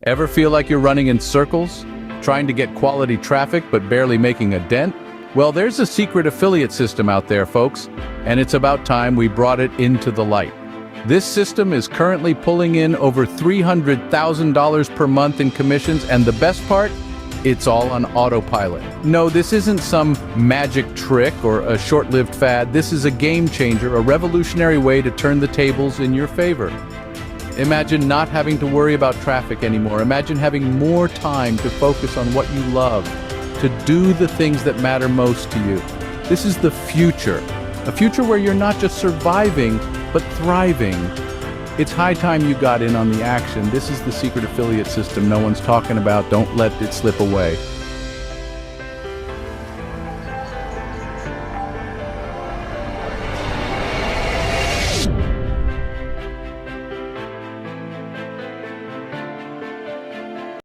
Ever feel like you're running in circles, trying to get quality traffic but barely making a dent? Well, there's a secret affiliate system out there, folks, and it's about time we brought it into the light. This system is currently pulling in over $300,000 per month in commissions, and the best part? It's all on autopilot. No, this isn't some magic trick or a short-lived fad. This is a game changer, a revolutionary way to turn the tables in your favor. Imagine not having to worry about traffic anymore. Imagine having more time to focus on what you love, to do the things that matter most to you. This is the future, a future where you're not just surviving, but thriving. It's high time you got in on the action. This is the secret affiliate system no one's talking about. Don't let it slip away.